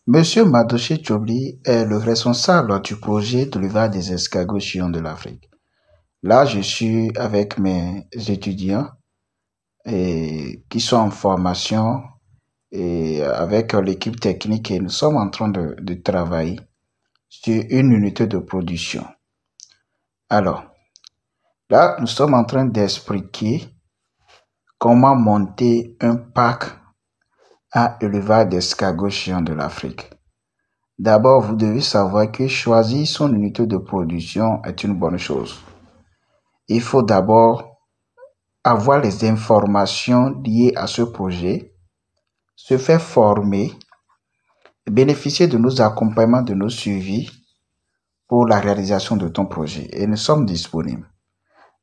Monsieur Madoché Tchobli est le responsable du projet de l'élevage des escargots géants de l'Afrique. Là, je suis avec mes étudiants qui sont en formation et avec l'équipe technique et nous sommes en train de travailler sur une unité de production. Alors, là, nous sommes en train d'expliquer comment monter un parc à élevage d'escargots géants de l'Afrique. D'abord, vous devez savoir que choisir son unité de production est une bonne chose. Il faut d'abord avoir les informations liées à ce projet, se faire former, bénéficier de nos accompagnements, de nos suivis pour la réalisation de ton projet. Et nous sommes disponibles.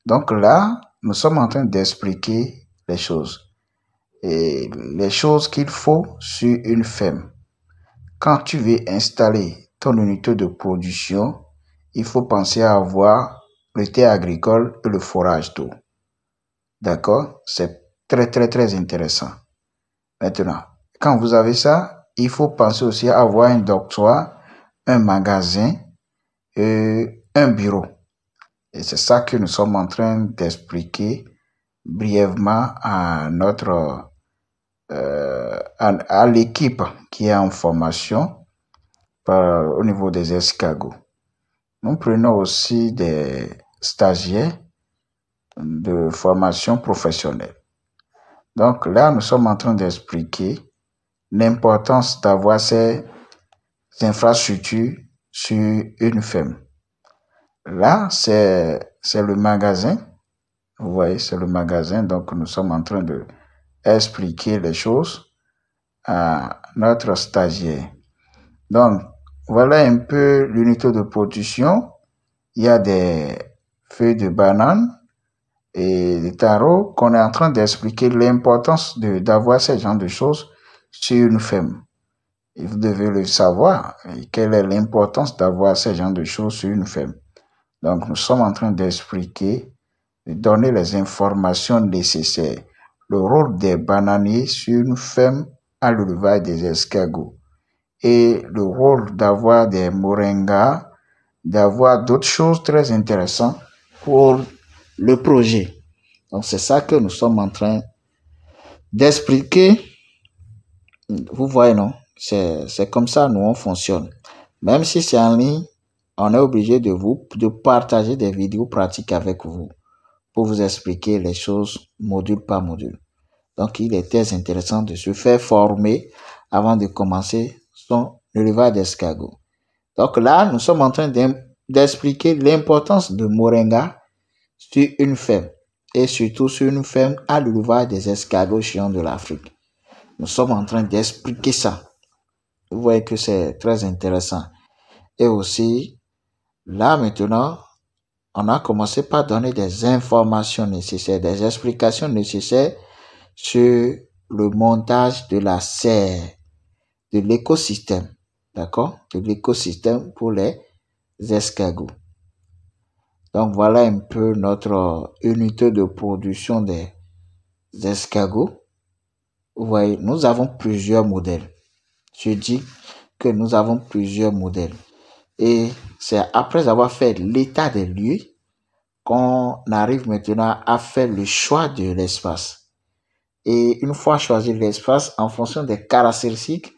Donc là, nous sommes en train d'expliquer les choses. Et les choses qu'il faut sur une ferme. Quand tu veux installer ton unité de production, il faut penser à avoir le terre agricole et le forage d'eau. D'accord? C'est très intéressant. Maintenant, quand vous avez ça, il faut penser aussi à avoir un dortoir, un magasin et un bureau. Et c'est ça que nous sommes en train d'expliquer brièvement à à l'équipe qui est en formation au niveau des escargots. Nous prenons aussi des stagiaires de formation professionnelle. Donc là, nous sommes en train d'expliquer l'importance d'avoir ces infrastructures sur une ferme. Là, c'est le magasin. Vous voyez, c'est le magasin. Donc, nous sommes en train d'expliquer les choses à notre stagiaire. Donc, voilà un peu l'unité de production. Il y a des feuilles de banane et des tarots qu'on est en train d'expliquer l'importance d'avoir ce genre de choses sur une ferme. Et vous devez le savoir, quelle est l'importance d'avoir ce genre de choses sur une ferme. Donc, nous sommes en train d'expliquer, de donner les informations nécessaires. Le rôle des bananiers sur une ferme à l'élevage des escargots. Et le rôle d'avoir des moringas, d'avoir d'autres choses très intéressantes pour le projet. Donc, c'est ça que nous sommes en train d'expliquer. Vous voyez, non? C'est comme ça, nous, on fonctionne. Même si c'est en ligne, on est obligé de partager des vidéos pratiques avec vous pour vous expliquer les choses module par module. Donc, il est très intéressant de se faire former avant de commencer son élevage d'escargots. Donc là, nous sommes en train d'expliquer l'importance de moringa sur une ferme et surtout sur une ferme à l'élevage des escargots géants de l'Afrique. Nous sommes en train d'expliquer ça. Vous voyez que c'est très intéressant. Et aussi, là maintenant, on a commencé par donner des informations nécessaires, des explications nécessaires sur le montage de la serre, de l'écosystème, d'accord? De l'écosystème pour les escargots. Donc voilà un peu notre unité de production des escargots. Vous voyez, nous avons plusieurs modèles. Je dis que nous avons plusieurs modèles. Et c'est après avoir fait l'état des lieux qu'on arrive maintenant à faire le choix de l'espace. Et une fois choisi l'espace, en fonction des caractéristiques,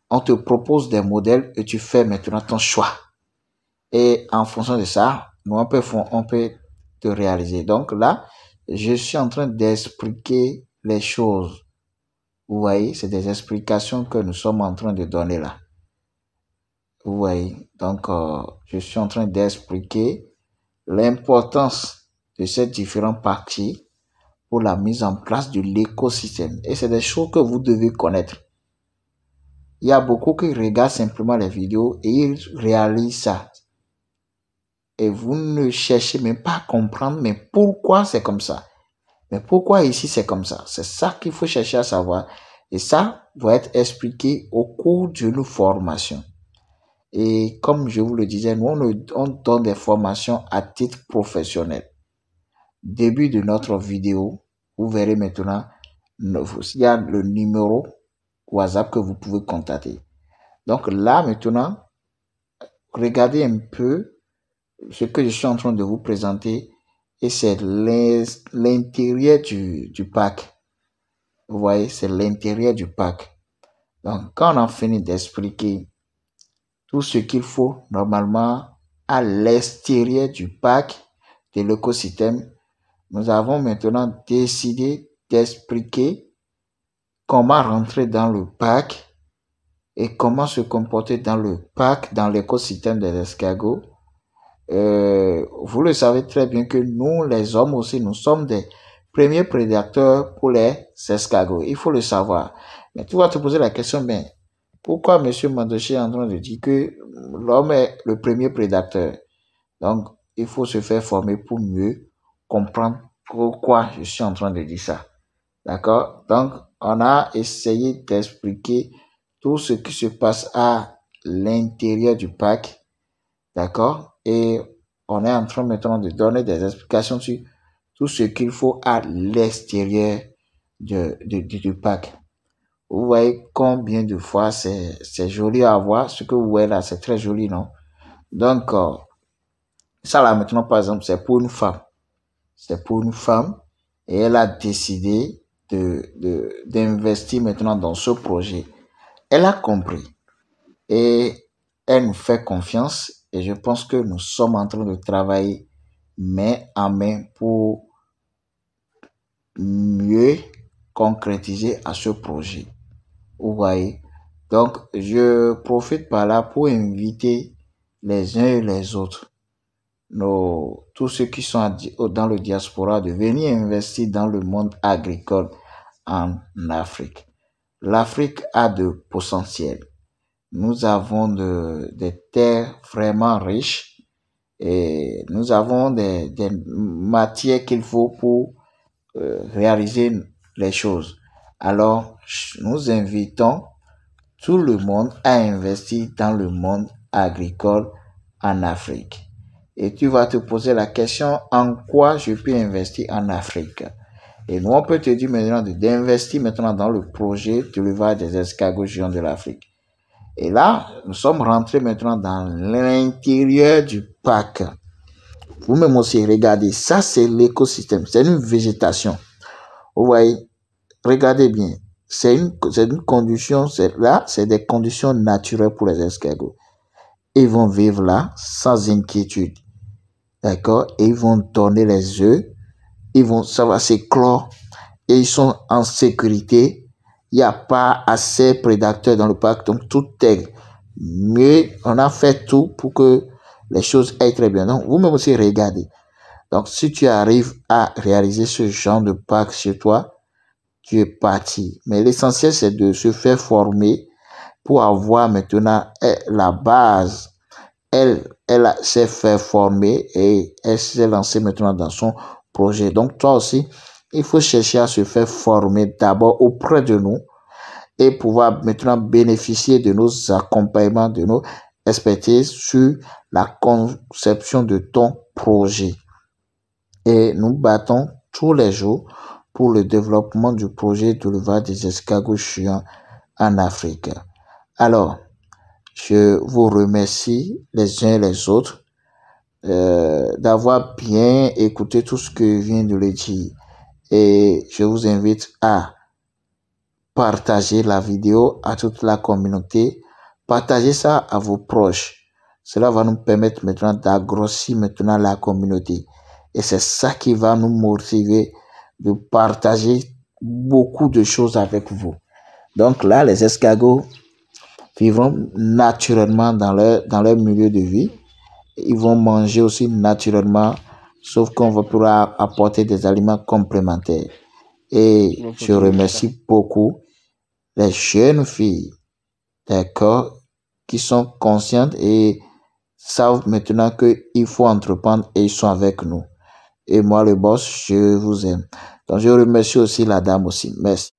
on te propose des modèles et tu fais maintenant ton choix. Et en fonction de ça, nous, on peut te réaliser. Donc là, je suis en train d'expliquer les choses. Vous voyez, c'est des explications que nous sommes en train de donner là. Vous voyez, donc je suis en train d'expliquer l'importance de ces différentes parties pour la mise en place de l'écosystème. Et c'est des choses que vous devez connaître. Il y a beaucoup qui regardent simplement les vidéos et ils réalisent ça. Et vous ne cherchez même pas à comprendre, mais pourquoi c'est comme ça? Mais pourquoi ici c'est comme ça? C'est ça qu'il faut chercher à savoir. Et ça va être expliqué au cours d'une formation. Et comme je vous le disais, nous, on donne des formations à titre professionnel. Début de notre vidéo, vous verrez maintenant, il y a le numéro WhatsApp que vous pouvez contacter. Donc là, maintenant, regardez un peu ce que je suis en train de vous présenter et c'est l'intérieur du pack. Vous voyez, c'est l'intérieur du pack. Donc, quand on a fini d'expliquer tout ce qu'il faut normalement à l'extérieur du pack de l'écosystème, nous avons maintenant décidé d'expliquer comment rentrer dans le pack et comment se comporter dans le pack, dans l'écosystème des escargots. Vous le savez très bien que nous, les hommes aussi, nous sommes des premiers prédateurs pour les escargots. Il faut le savoir. Mais tu vas te poser la question, mais pourquoi M. Mandochi est en train de dire que l'homme est le premier prédateur? Donc, il faut se faire former pour mieux comprendre pourquoi je suis en train de dire ça. D'accord? Donc, on a essayé d'expliquer tout ce qui se passe à l'intérieur du pack. D'accord? Et on est en train maintenant de donner des explications sur tout ce qu'il faut à l'extérieur du pack. Vous voyez combien de fois c'est joli à voir. Ce que vous voyez là, c'est très joli, non? Donc, ça là maintenant, par exemple, c'est pour une femme. C'est pour une femme et elle a décidé d'investir maintenant dans ce projet. Elle a compris et elle nous fait confiance et je pense que nous sommes en train de travailler main en main pour mieux concrétiser à ce projet. Vous voyez? Donc, je profite par là pour inviter les uns et les autres, tous ceux qui sont dans le diaspora, de venir investir dans le monde agricole en Afrique. L'Afrique a de potentiel. Nous avons des terres vraiment riches et nous avons des matières qu'il faut pour réaliser les choses. Alors, nous invitons tout le monde à investir dans le monde agricole en Afrique. Et tu vas te poser la question, en quoi je peux investir en Afrique? Et nous, on peut te dire maintenant d'investir maintenant dans le projet de l'élevage des escargots géants de l'Afrique. Et là, nous sommes rentrés maintenant dans l'intérieur du pack. Vous-même aussi, regardez, ça c'est l'écosystème, c'est une végétation. Vous voyez, regardez bien, c'est une condition, c'est des conditions naturelles pour les escargots. Ils vont vivre là sans inquiétude. D'accord? Et ils vont donner les œufs, ça va s'éclore et ils sont en sécurité. Il n'y a pas assez de prédateurs dans le parc, donc tout est mieux. On a fait tout pour que les choses aillent très bien. Donc, vous-même aussi, regardez. Donc, si tu arrives à réaliser ce genre de parc chez toi, tu es parti. Mais l'essentiel, c'est de se faire former pour avoir maintenant la base. Elle s'est fait former et elle s'est lancée maintenant dans son projet. Donc, toi aussi, il faut chercher à se faire former d'abord auprès de nous et pouvoir maintenant bénéficier de nos accompagnements, de nos expertises sur la conception de ton projet. Et nous battons tous les jours pour le développement du projet de l'élevage des escargots géants en Afrique. Alors, je vous remercie les uns et les autres d'avoir bien écouté tout ce que je viens de le dire. Et je vous invite à partager la vidéo à toute la communauté. Partagez ça à vos proches. Cela va nous permettre maintenant d'agrossir maintenant la communauté. Et c'est ça qui va nous motiver de partager beaucoup de choses avec vous. Donc là, les escargots vivront naturellement dans leur milieu de vie. Ils vont manger aussi naturellement, sauf qu'on va pouvoir apporter des aliments complémentaires. Et je remercie beaucoup les jeunes filles, d'accord, qui sont conscientes et savent maintenant qu'il faut entreprendre et ils sont avec nous. Et moi, le boss, je vous aime. Donc, je remercie aussi la dame aussi. Merci.